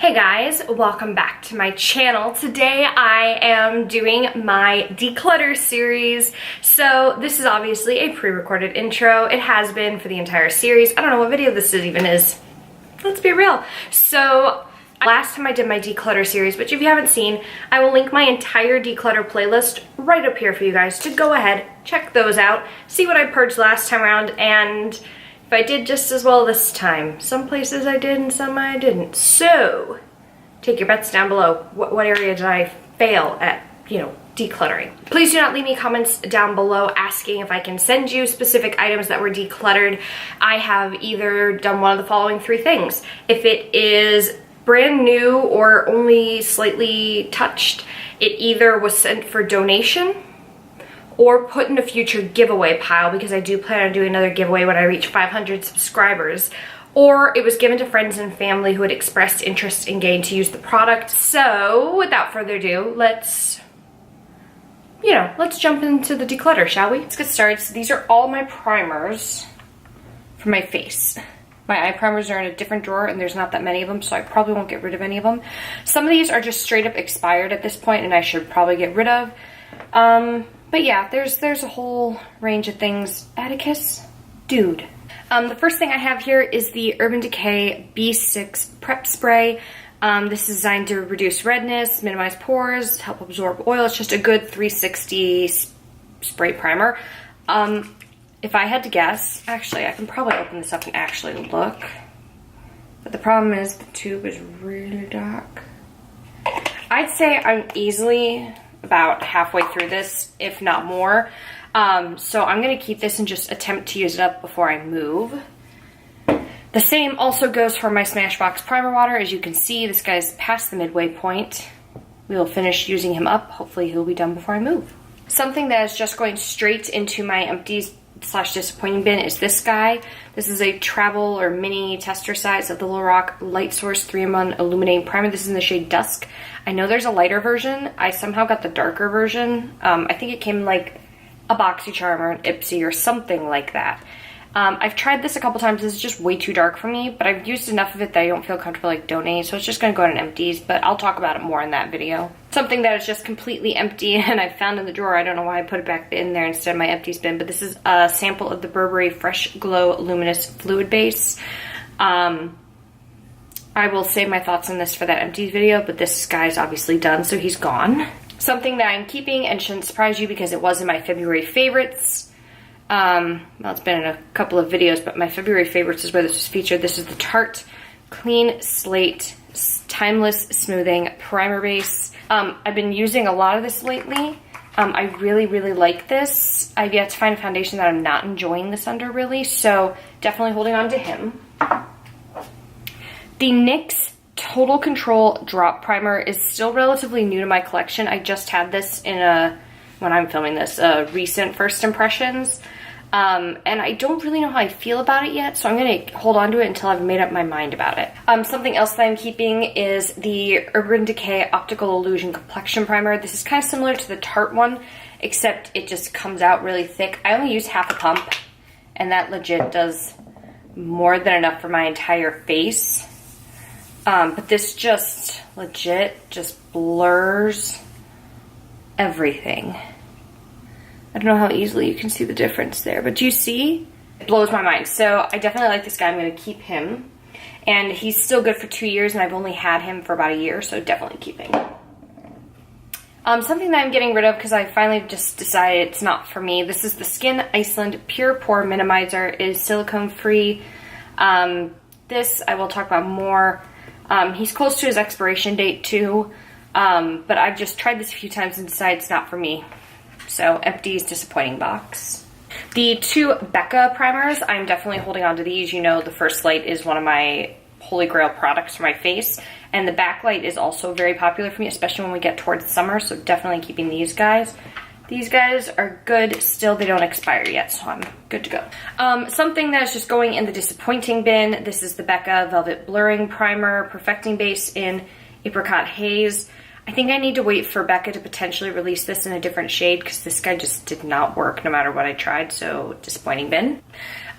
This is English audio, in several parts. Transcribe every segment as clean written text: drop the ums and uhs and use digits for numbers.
Hey guys, welcome back to my channel. Today I am doing my Declutter series. So this is obviously a pre-recorded intro. It has been for the entire series. I don't know what video this even is. Let's be real. So last time I did my Declutter series, which if you haven't seen, I will link my entire Declutter playlist right up here for you guys to go ahead, check those out, see what I purged last time around, and if I did just as well this time. Some places I did and some I didn't. So, take your bets down below. What area did I fail at, decluttering? Please do not leave me comments down below asking if I can send you specific items that were decluttered. I have either done one of the following three things. If it is brand new or only slightly touched, it either was sent for donation or put in a future giveaway pile, because I do plan on doing another giveaway when I reach 500 subscribers, or it was given to friends and family who had expressed interest in getting to use the product. So without further ado, let's jump into the declutter, shall we? Let's get started. So these are all my primers for my face. My eye primers are in a different drawer and there's not that many of them, so I probably won't get rid of any of them. Some of these are just straight up expired at this point and I should probably get rid of. But yeah, there's a whole range of things. Atticus, dude. The first thing I have here is the Urban Decay B6 Prep Spray. This is designed to reduce redness, minimize pores, help absorb oil. It's just a good 360 spray primer. If I had to guess, actually I can probably open this up and actually look. But the problem is the tube is really dark. I'd say I'm easily about halfway through this, if not more. So I'm going to keep this and just attempt to use it up before I move. The same also goes for my Smashbox Primer Water. As you can see, this guy's past the midway point. We will finish using him up. Hopefully he'll be done before I move. Something that is just going straight into my empties / disappointing bin is this guy. This is a travel or mini tester size of the Lorac Light Source 3-in-1 Illuminating Primer. This is in the shade Dusk. I know there's a lighter version. I somehow got the darker version. I think it came in like a BoxyCharm or an Ipsy or something like that. I've tried this a couple times. This is just way too dark for me, but I've used enough of it that I don't feel comfortable like donating, so it's just going to go in empties, but I'll talk about it more in that video. Something that is just completely empty and I found in the drawer. I don't know why I put it back in there instead of my empties bin, but this is a sample of the Burberry Fresh Glow Luminous Fluid Base. I will save my thoughts on this for that empties video, but this guy's obviously done, so he's gone. Something that I'm keeping and shouldn't surprise you because it was in my February favorites. Well, it's been in a couple of videos, but my February favorites is where this was featured. This is the Tarte Clean Slate Timeless Smoothing Primer Base. I've been using a lot of this lately. I really, really like this. I've yet to find a foundation that I'm not enjoying this under, really, so definitely holding on to him. The NYX Total Control Drop Primer is still relatively new to my collection. I just had this in when I'm filming this, recent first impressions. And I don't really know how I feel about it yet, so I'm going to hold on to it until I've made up my mind about it. Something else that I'm keeping is the Urban Decay Optical Illusion Complexion Primer. This is kind of similar to the Tarte one, except it just comes out really thick. I only use half a pump, and that legit does more than enough for my entire face. But this just legit just blurs everything. I don't know how easily you can see the difference there, but do you see? It blows my mind. So I definitely like this guy. I'm going to keep him. And he's still good for 2 years, and I've only had him for about a year, so definitely keeping. Something that I'm getting rid of because I finally just decided it's not for me. This is the Skin Iceland Pure Pore Minimizer. It is silicone free. This I will talk about more. He's close to his expiration date too. But I've just tried this a few times and decided it's not for me. So, empties, disappointing box. The two Becca primers, I'm definitely holding on to these. You know, the First Light is one of my holy grail products for my face. And the Backlight is also very popular for me, especially when we get towards summer. So, definitely keeping these guys. These guys are good. Still, they don't expire yet, so I'm good to go. Something that is just going in the disappointing bin. This is the Becca Velvet Blurring Primer Perfecting Base in Apricot Haze. I think I need to wait for Becca to potentially release this in a different shade because this guy just did not work no matter what I tried, so disappointing bin.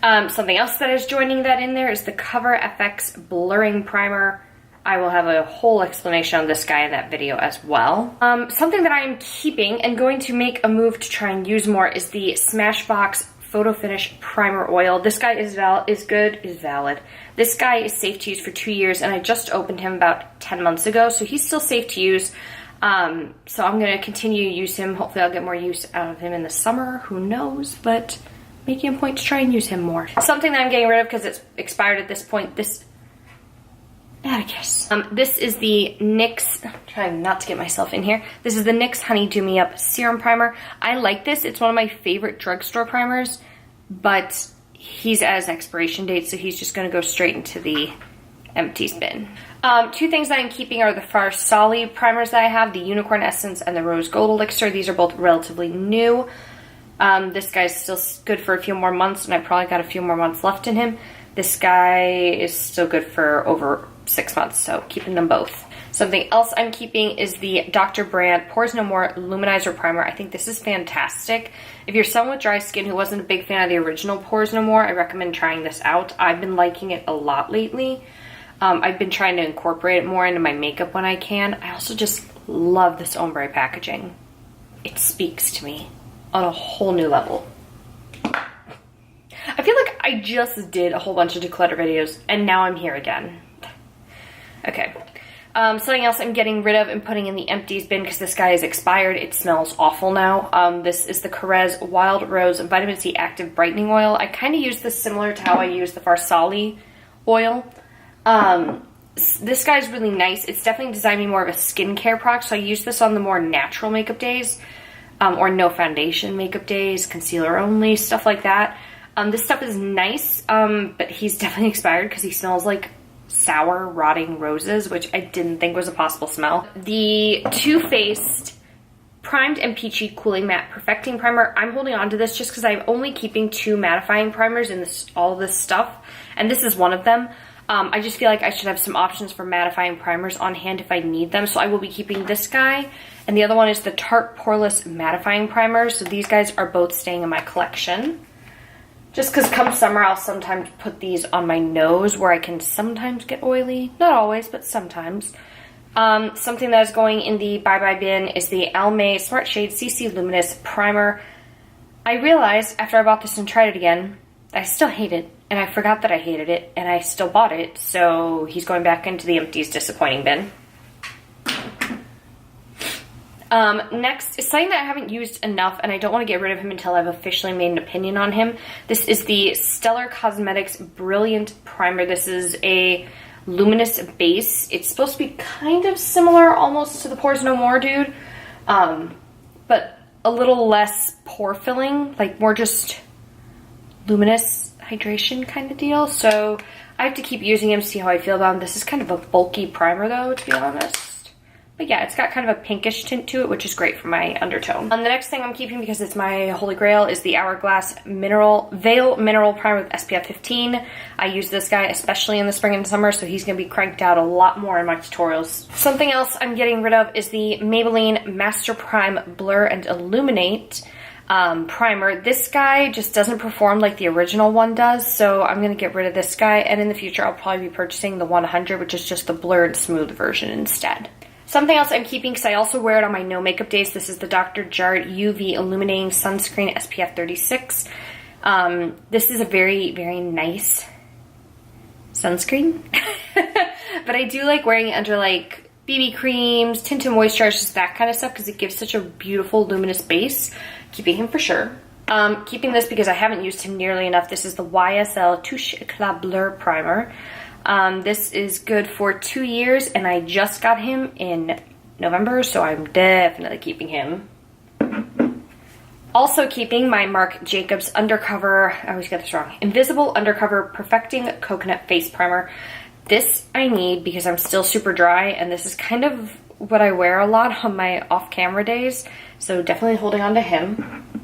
Something else that is joining that in there is the Cover FX Blurring Primer. I will have a whole explanation on this guy in that video as well. Something that I'm keeping and going to make a move to try and use more is the Smashbox Photo Finish Primer Oil. This guy is valid. This guy is safe to use for 2 years, and I just opened him about 10 months ago, so he's still safe to use. So I'm going to continue to use him. Hopefully I'll get more use out of him in the summer. Who knows? But making a point to try and use him more. Something that I'm getting rid of because it's expired at this point. This Atticus. This is the NYX, I'm trying not to get myself in here. This is the NYX Honey Do Me Up Serum Primer. I like this. It's one of my favorite drugstore primers, but he's at his expiration date, so he's just going to go straight into the empties bin. Two things that I'm keeping are the Farsali primers that I have, the Unicorn Essence and the Rose Gold Elixir. These are both relatively new. This guy's still good for a few more months, and I probably got a few more months left in him. This guy is still good for over 6 months, so keeping them both. Something else I'm keeping is the Dr. Brandt Pores No More Luminizer Primer. I think this is fantastic. If you're someone with dry skin who wasn't a big fan of the original Pores No More, I recommend trying this out. I've been liking it a lot lately. I've been trying to incorporate it more into my makeup when I can. I also just love this ombre packaging. It speaks to me on a whole new level. I feel like I just did a whole bunch of declutter videos, and now I'm here again. Okay. Something else I'm getting rid of and putting in the empties bin because this guy is expired. It smells awful now. This is the Carez Wild Rose Vitamin C Active Brightening Oil. I kind of use this similar to how I use the Farsali oil. This guy's really nice. It's definitely designed to be more of a skincare product, so I use this on the more natural makeup days, or no foundation makeup days, concealer only, stuff like that. This stuff is nice, but he's definitely expired because he smells like sour, rotting roses, which I didn't think was a possible smell. The Too Faced Primed and Peachy Cooling Matte Perfecting Primer. I'm holding on to this just because I'm only keeping 2 mattifying primers in all this stuff, and this is one of them. I just feel like I should have some options for mattifying primers on hand if I need them, so I will be keeping this guy. And the other one is the Tarte Poreless Mattifying Primer, so these guys are both staying in my collection. Just because come summer, I'll sometimes put these on my nose where I can sometimes get oily. Not always, but sometimes. Something that is going in the bye-bye bin is the Almay Smart Shade CC Luminous Primer. I realized after I bought this and tried it again, I still hate it. And I forgot that I hated it, and I still bought it, so he's going back into the empties disappointing bin. Next is something that I haven't used enough, and I don't want to get rid of him until I've officially made an opinion on him. This is the Stellar Cosmetics Brilliant Primer. This is a luminous base. It's supposed to be kind of similar almost to the Pores No More dude, but a little less pore filling, like more just luminous hydration kind of deal. So I have to keep using him, see how I feel about him. This is kind of a bulky primer though, to be honest. But yeah, it's got kind of a pinkish tint to it, which is great for my undertone. The next thing I'm keeping because it's my holy grail is the Hourglass Veil Mineral Primer with SPF 15. I use this guy especially in the spring and summer, so he's going to be cranked out a lot more in my tutorials. Something else I'm getting rid of is the Maybelline Master Prime Blur and Illuminate primer. This guy just doesn't perform like the original one does, so I'm going to get rid of this guy, and in the future I'll probably be purchasing the 100, which is just the blurred smooth version instead. Something else I'm keeping because I also wear it on my no makeup days. This is the Dr. Jart UV Illuminating Sunscreen SPF 36. This is a very, very nice sunscreen, but I do like wearing it under like BB creams, tinted moisturizers, that kind of stuff, because it gives such a beautiful luminous base. Keeping him for sure. Keeping this because I haven't used him nearly enough. This is the YSL Touche Eclait Blur Primer. This is good for 2 years, and I just got him in November, so I'm definitely keeping him. Also keeping my Marc Jacobs Undercover, I always get this wrong, Invisible Undercover Perfecting Coconut Face Primer. This I need because I'm still super dry, and this is kind of what I wear a lot on my off-camera days, so definitely holding on to him.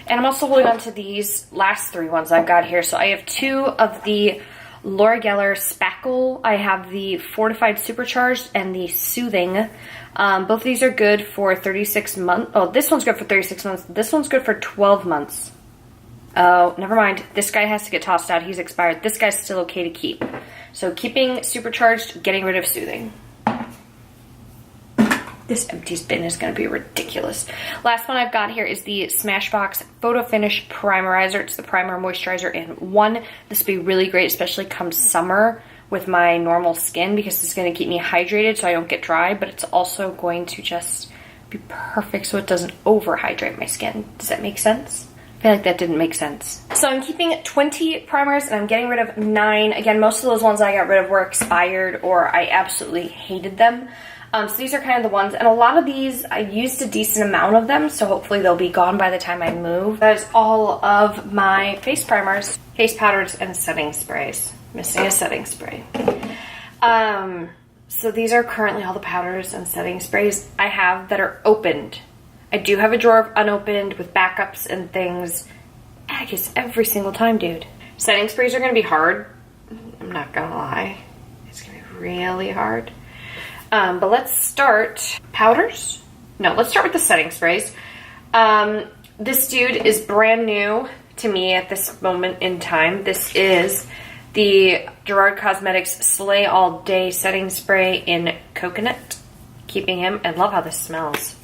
And I'm also holding on to these last 3 ones I've got here. So I have 2 of the Laura Geller Spackle. I have the Fortified Supercharged and the Soothing. Both of these are good for 36 months. Oh, this one's good for 36 months. This one's good for 12 months. Oh, never mind. This guy has to get tossed out. He's expired. This guy's still okay to keep. So keeping Supercharged, getting rid of Soothing. This empties bin is going to be ridiculous. Last one I've got here is the Smashbox Photo Finish Primerizer. It's the primer moisturizer in one. This would be really great, especially come summer with my normal skin, because it's going to keep me hydrated so I don't get dry, but it's also going to just be perfect so it doesn't overhydrate my skin. Does that make sense? I feel like that didn't make sense. So I'm keeping 20 primers and I'm getting rid of 9. Again, most of those ones I got rid of were expired or I absolutely hated them. So these are kind of the ones, and a lot of these, I used a decent amount of them, so hopefully they'll be gone by the time I move. That is all of my face primers, face powders, and setting sprays. Missing a setting spray. So these are currently all the powders and setting sprays I have that are opened. I do have a drawer of unopened with backups and things. I guess every single time, dude. Setting sprays are going to be hard. I'm not going to lie. It's going to be really hard. But let's start powders. No, let's start with the setting sprays. This dude is brand new to me at this moment in time. This is the Gerard Cosmetics Slay All Day Setting Spray in Coconut. Keeping him. I love how this smells.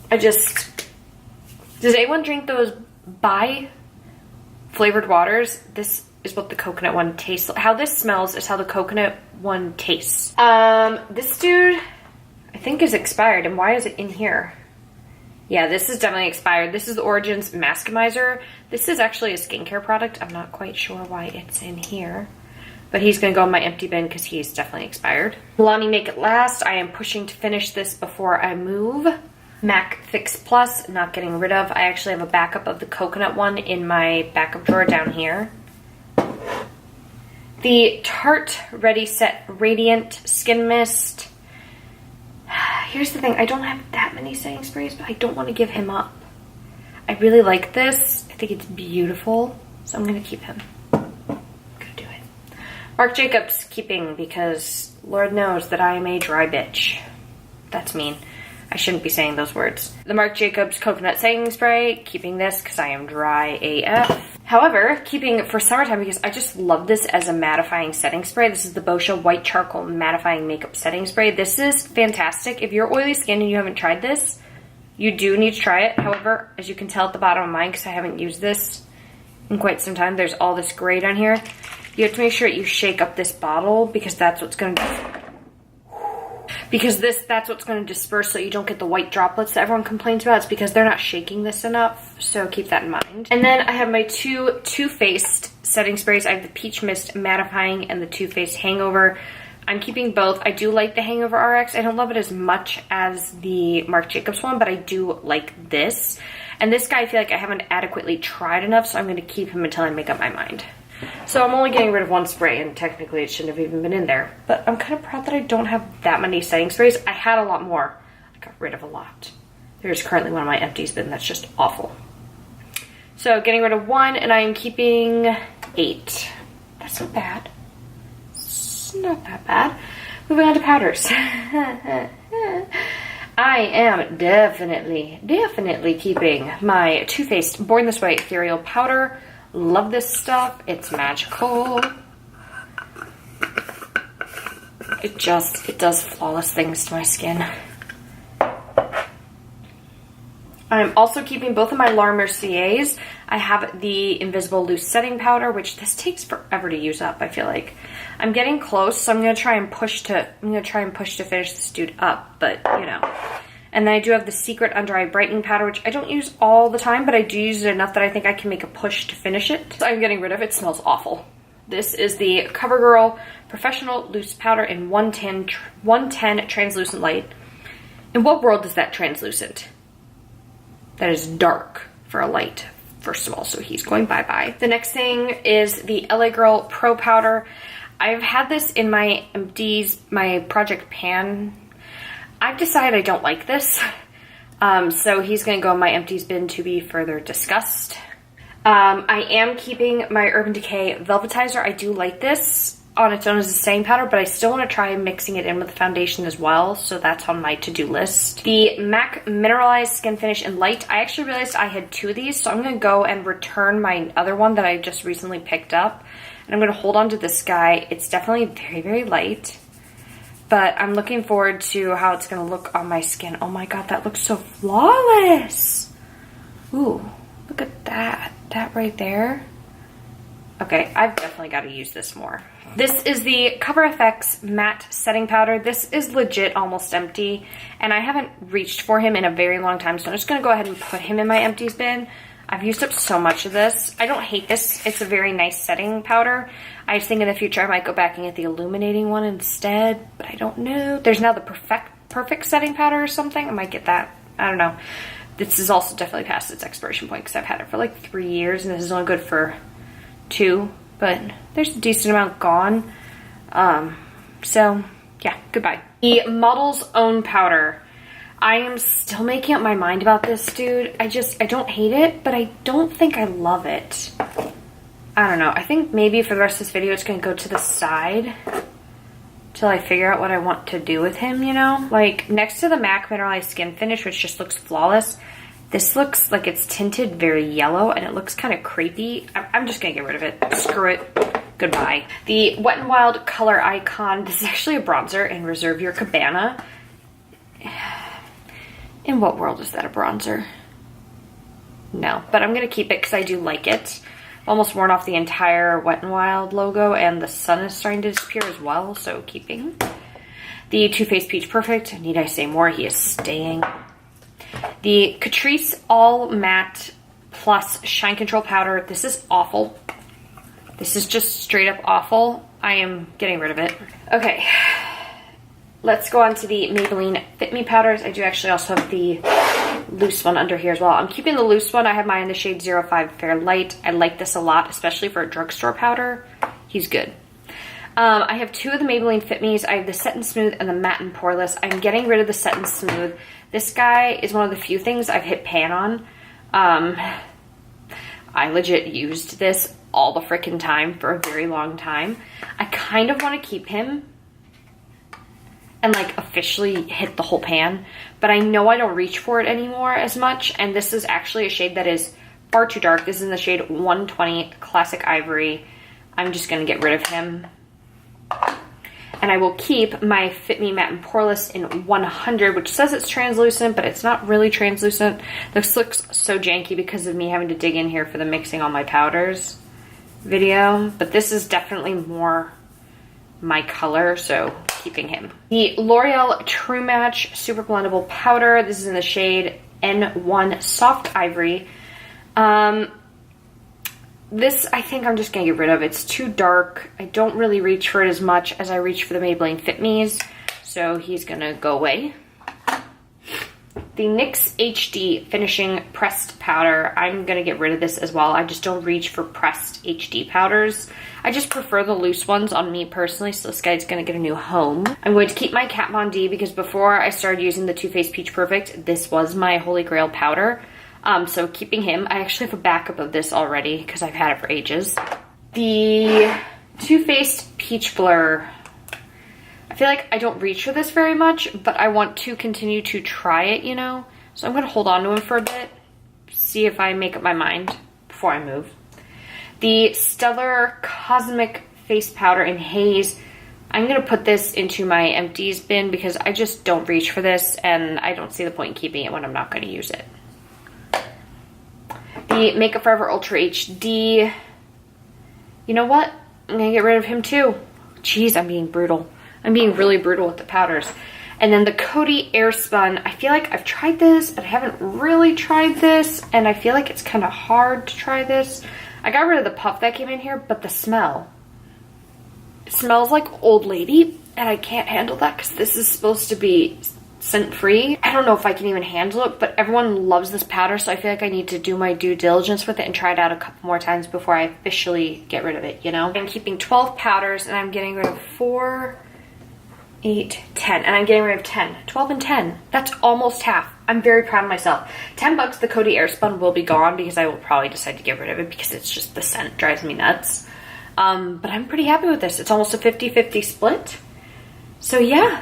Does anyone drink those Bai flavored waters? This is what the coconut one tastes like. How this smells is how the coconut one tastes. This dude, I think, is expired. And why is it in here? Yeah, this is definitely expired. This is the Origins Maskimizer. This is actually a skincare product. I'm not quite sure why it's in here. But he's going to go in my empty bin because he's definitely expired. Milani Make It Last. I am pushing to finish this before I move. MAC Fix Plus, not getting rid of. I actually have a backup of the coconut one in my backup drawer down here. The Tarte Ready Set Radiant Skin Mist. Here's the thing, I don't have that many setting sprays, but I don't want to give him up. I really like this. I think it's beautiful, so I'm going to keep him. I'm going to do it. Marc Jacobs keeping, because Lord knows that I am a dry bitch. That's mean. I shouldn't be saying those words. The Marc Jacobs Coconut Setting Spray, keeping this because I am dry AF. However, keeping for summertime because I just love this as a mattifying setting spray. This is the Boscia White Charcoal Mattifying Makeup Setting Spray. This is fantastic. If you're oily skin and you haven't tried this, you do need to try it. However, as you can tell at the bottom of mine, because I haven't used this in quite some time, there's all this gray down here. You have to make sure you shake up this bottle because that's what's going to... that's what's going to disperse so you don't get the white droplets that everyone complains about. It's because they're not shaking this enough, so keep that in mind. And then I have my two Too Faced setting sprays. I have the Peach Mist Mattifying and the Too Faced Hangover. I'm keeping both. I do like the Hangover RX. I don't love it as much as the Marc Jacobs one, but I do like this. And this guy I feel like I haven't adequately tried enough, so I'm going to keep him until I make up my mind. So I'm only getting rid of one spray, and technically it shouldn't have even been in there. But I'm kind of proud that I don't have that many setting sprays. I had a lot more. I got rid of a lot. There's currently one of my empties bin that's just awful. So getting rid of 1, and I am keeping 8. That's not bad. It's not that bad. Moving on to powders. I am definitely keeping my Too Faced Born This Way Ethereal Powder. Love this stuff. It's magical. It does flawless things to my skin. I'm also keeping both of my La Mercier's. I have the Invisible Loose Setting Powder, which this takes forever to use up, I feel like. I'm getting close, so I'm gonna try and push to finish this dude up, but you know. And then I do have the Secret Under Eye Brightening Powder, which I don't use all the time, but I do use it enough that I think I can make a push to finish it. So I'm getting rid of it. It smells awful. This is the CoverGirl Professional Loose Powder in 110 Translucent Light. In what world is that translucent? That is dark for a light, first of all, so he's going bye-bye. The next thing is the LA Girl Pro Powder. I've had this in my empties, my Project Pan. I've decided I don't like this, so he's going to go in my empties bin to be further discussed. I am keeping my Urban Decay Velvetizer. I do like this on its own as a setting powder, but I still want to try mixing it in with the foundation as well, so that's on my to-do list. The MAC Mineralized Skin Finish in Light. I actually realized I had 2 of these, so I'm going to go and return my other one that I just recently picked up. And I'm going to hold on to this guy. It's definitely very, very light. But I'm looking forward to how it's going to look on my skin. Oh my god, that looks so flawless. Ooh, look at that. That right there. Okay, I've definitely got to use this more. This is the Cover FX Matte Setting Powder. This is legit almost empty, and I haven't reached for him in a very long time, so I'm just going to go ahead and put him in my empties bin. I've used up so much of this. I don't hate this. It's a very nice setting powder. I think in the future I might go back and get the Illuminating one instead, but I don't know. There's now the perfect setting powder or something. I might get that. I don't know. This is also definitely past its expiration point because I've had it for like 3 years, and this is only good for 2, but there's a decent amount gone. So yeah, goodbye. The Model's Own powder. I am still making up my mind about this, dude. I don't hate it, but I don't think I love it. I don't know. I think maybe for the rest of this video, it's going to go to the side till I figure out what I want to do with him, you know? Like, next to the MAC Mineralized Skin Finish, which just looks flawless, this looks like it's tinted very yellow, and it looks kind of creepy. I'm just going to get rid of it. Screw it. Goodbye. The Wet n Wild Color Icon. This is actually a bronzer in Reserve Your Cabana. In what world is that a bronzer? No, but I'm going to keep it because I do like it. I've almost worn off the entire Wet n Wild logo, and the sun is starting to disappear as well, so keeping. The Too Faced Peach Perfect. Need I say more? He is staying. The Catrice All Matte Plus Shine Control Powder. This is awful. This is just straight up awful. I am getting rid of it. Okay. Let's go on to the Maybelline Fit Me powders. I do actually also have the loose one under here as well. I'm keeping the loose one. I have mine in the shade 05 Fair Light. I like this a lot, especially for a drugstore powder. He's good. I have 2 of the Maybelline Fit Me's. I have the Set and Smooth and the Matte and Poreless. I'm getting rid of the Set and Smooth. This guy is one of the few things I've hit pan on. I legit used this all the frickin' time for a very long time. I kind of want to keep him and like officially hit the whole pan, but I know I don't reach for it anymore as much, and this is actually a shade that is far too dark. This is in the shade 120 Classic Ivory. I'm just going to get rid of him, and I will keep my Fit Me Matte and Poreless in 100, which says it's translucent, but it's not really translucent. This looks so janky because of me having to dig in here for the mixing all my powders video, but this is definitely more my color, so keeping him. The L'Oreal True Match Super Blendable Powder. This is in the shade N1 Soft Ivory. This I think I'm just gonna get rid of. It's too dark. I don't really reach for it as much as I reach for the Maybelline Fit Me's, so he's gonna go away. The NYX HD Finishing Pressed Powder. I'm going to get rid of this as well. I just don't reach for pressed HD powders. I just prefer the loose ones on me personally, so this guy's going to get a new home. I'm going to keep my Kat Von D because before I started using the Too Faced Peach Perfect, this was my holy grail powder. So keeping him. I actually have a backup of this already because I've had it for ages. The Too Faced Peach Blur. I feel like I don't reach for this very much, but I want to continue to try it, you know? So I'm going to hold on to him for a bit, see if I make up my mind before I move. The Stellar Cosmic Face Powder in Haze. I'm going to put this into my empties bin because I just don't reach for this, and I don't see the point in keeping it when I'm not going to use it. The Makeup Forever Ultra HD. You know what? I'm going to get rid of him too. Jeez, I'm being brutal. I'm being really brutal with the powders. And then the Coty Airspun. I feel like I've tried this, but I haven't really tried this. And I feel like it's kind of hard to try this. I got rid of the puff that came in here, but the smell. It smells like old lady. And I can't handle that because this is supposed to be scent-free. I don't know if I can even handle it, but everyone loves this powder, so I feel like I need to do my due diligence with it and try it out a couple more times before I officially get rid of it, you know? I'm keeping 12 powders, and I'm getting rid of 4, 8, 10, and I'm getting rid of 10. 12 and 10. That's almost half. I'm very proud of myself. $10, the Coty Airspun will be gone because I will probably decide to get rid of it because it's just the scent drives me nuts. But I'm pretty happy with this. It's almost a 50-50 split. So yeah,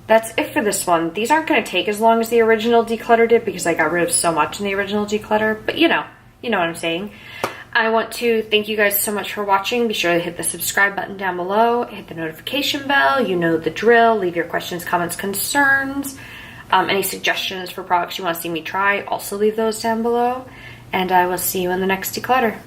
that's it for this one. These aren't going to take as long as the original Declutter did because I got rid of so much in the original Declutter, but you know what I'm saying. I want to thank you guys so much for watching. Be sure to hit the subscribe button down below, hit the notification bell, you know the drill. Leave your questions, comments, concerns, any suggestions for products you want to see me try, also leave those down below. And I will see you in the next declutter.